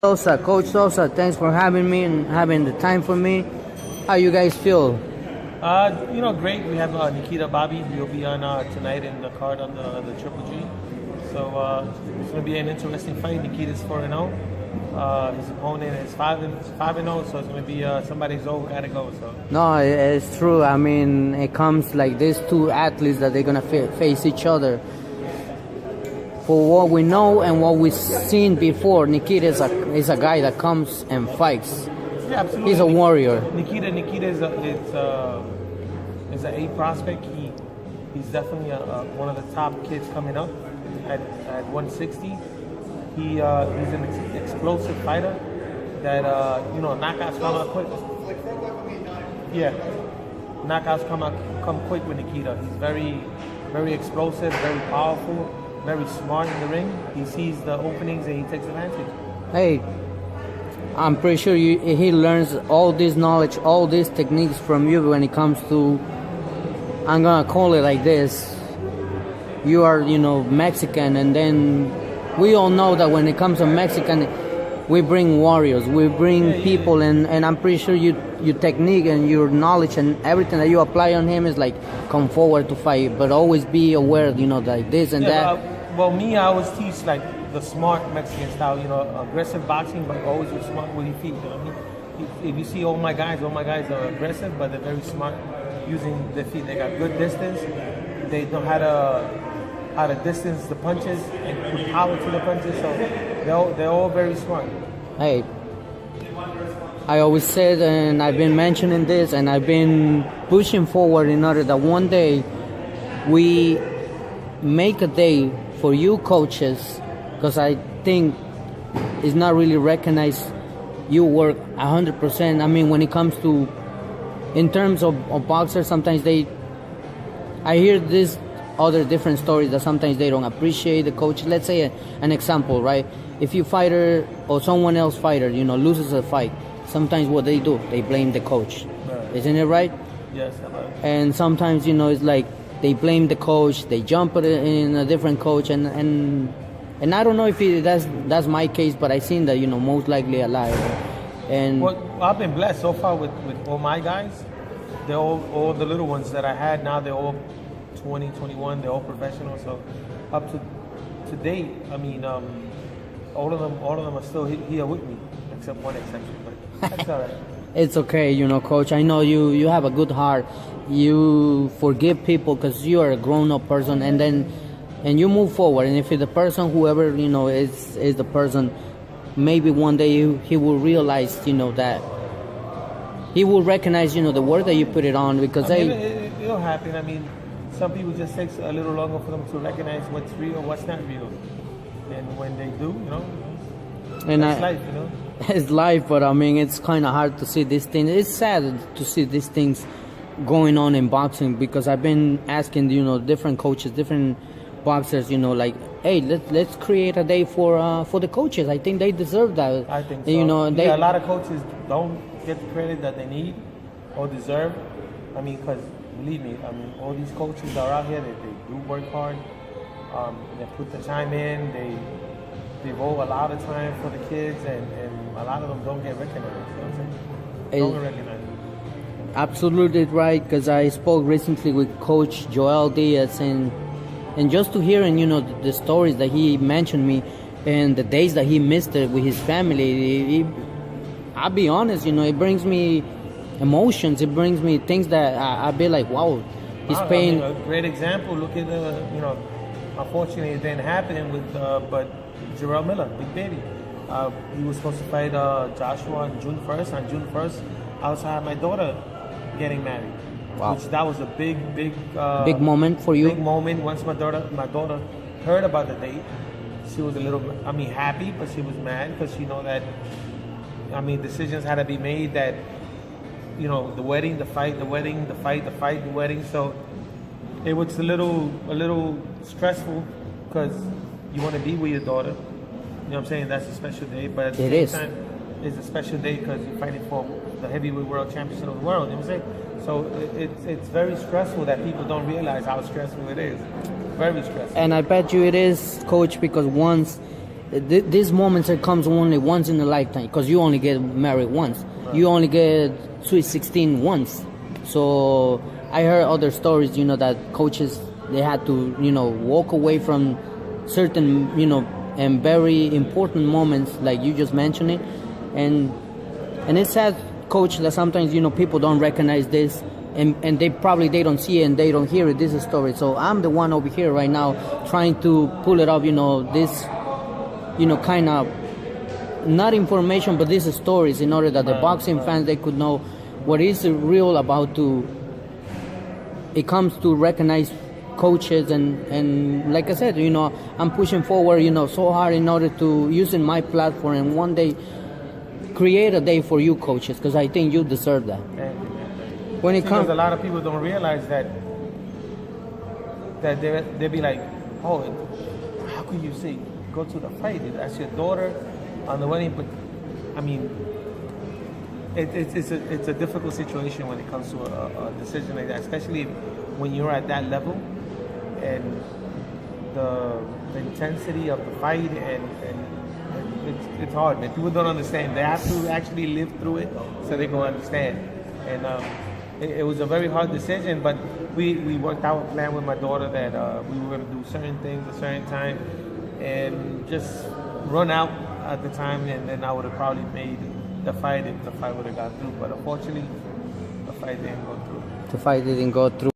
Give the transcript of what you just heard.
Sosa, Coach Sosa, thanks for having me and having the time for me. How you guys feel? Great. We have Nikita Ababiy. He'll be on tonight in the card on the Triple G. So it's going to be an interesting fight. Nikita's 4-0. His opponent is 5-0. So it's going to be somebody's over. Gotta go. So No, it's true. I mean, it comes like these two athletes that they're gonna face each other. For what we know and what we've seen before, Nikita is a guy that comes and fights. yeah, absolutely. He's a warrior. Nikita is an A prospect. He's definitely one of the top kids coming up at 160. He's an explosive fighter that knockouts come out quick. Yeah, knockouts come quick with Nikita. He's very, very explosive, very powerful, very smart in the ring. He sees the openings and he takes advantage. Hey, I'm pretty sure he learns all this knowledge, all these techniques from you when it comes to, I'm gonna call it like this, you are, Mexican, and then we all know that when it comes to Mexican, we bring warriors, we bring people, and I'm pretty sure your technique and your knowledge and everything that you apply on him is like, come forward to fight, but always be aware, like this and that. Well, me, I always teach like the smart Mexican style, aggressive boxing, but always with smart with your feet. You know what I mean? If you see all my guys are aggressive, but they're very smart using their feet. They got good distance. They know how to distance the punches and put power to the punches. So they're all very smart. Hey, I always said, and I've been mentioning this, and I've been pushing forward in order that one day we make a day for you coaches, because I think it's not really recognized. You work 100%. I mean, when it comes to, in terms of boxers, sometimes I hear this other different stories that sometimes they don't appreciate the coach. Let's say an example, right? If you fighter or someone else fighter, loses a fight, sometimes what they do, they blame the coach. Right. Isn't it right? Yes. And sometimes, it's like they blame the coach, they jump in a different coach, and I don't know if that's my case, but I seen that, most likely alive. And well, I've been blessed so far with all my guys. They're all the little ones that I had. Now they're all 20, 21. They're all professional. So up to date, I mean, all of them are still here with me, except one exception. But that's all right. It's okay, Coach. I know you have a good heart. You forgive people because you are a grown-up person, and you move forward. And if the person, whoever is the person, maybe one day he will realize, that he will recognize, the work that you put it on. Because it'll happen. I mean, some people just takes a little longer for them to recognize what's real, what's not real, and when they do, that's life, It's life, but I mean, it's kind of hard to see these things. It's sad to see these things going on in boxing, because I've been asking, different coaches, different boxers, like, hey, let's create a day for the coaches. I think they deserve that. I think so. A lot of coaches don't get the credit that they need or deserve. I mean, because believe me, all these coaches are out here. They do work hard. They put the time in. They devote a lot of time for the kids, and a lot of them don't get recognized. You know what I'm saying? Don't get recognized. Absolutely right, because I spoke recently with Coach Joel Diaz, and just to hear, the stories that he mentioned me, and the days that he missed it with his family, I'll be honest, it brings me emotions. It brings me things that I'll be like, wow, he's paying. A great example. Look at unfortunately it didn't happen with, but Jarrell Miller, Big Baby. He was supposed to fight Joshua on June 1st. On June 1st, I also had my daughter getting married. Wow. That was a big big moment for you. Big moment. Once my daughter heard about the date, she was a little, happy, but she was mad because she know that, decisions had to be made that, the wedding, the fight, the wedding, the fight, the fight, the wedding. So it was a little stressful because you want to be with your daughter. You know what I'm saying? That's a special day, but at the same time, it's a special day because you're fighting for the heavyweight world championship of the world. You know what I'm saying? So it's very stressful that people don't realize how stressful it is. Very stressful. And I bet you it is, Coach, because once these moments that comes only once in a lifetime, because you only get married once. Right. You only get Sweet 16 once. So I heard other stories, that coaches, they had to, walk away from certain, and very important moments, like you just mentioned it. And it's sad, coach, that sometimes, people don't recognize this, and they don't see it and they don't hear it. This is a story. So I'm the one over here right now trying to pull it up, this, kind of, not information, but these are stories, in order that the boxing fans, they could know what is real about it comes to recognize coaches. And like I said, I'm pushing forward, so hard in order to using my platform, and one day create a day for you coaches, because I think you deserve that. When it comes, a lot of people don't realize that they'll be like, oh, how could you say go to the fight? That's your daughter on the wedding. But I mean, it's a difficult situation when it comes to a decision like that, especially when you're at that level, and the intensity of the fight, and it's hard, man. People don't understand. They have to actually live through it so they can understand. And it was a very hard decision, but we worked out a plan with my daughter that we were going to do certain things at a certain time, and just run out at the time, and then I would have probably made the fight if the fight would have gone through. But unfortunately, the fight didn't go through. The fight didn't go through.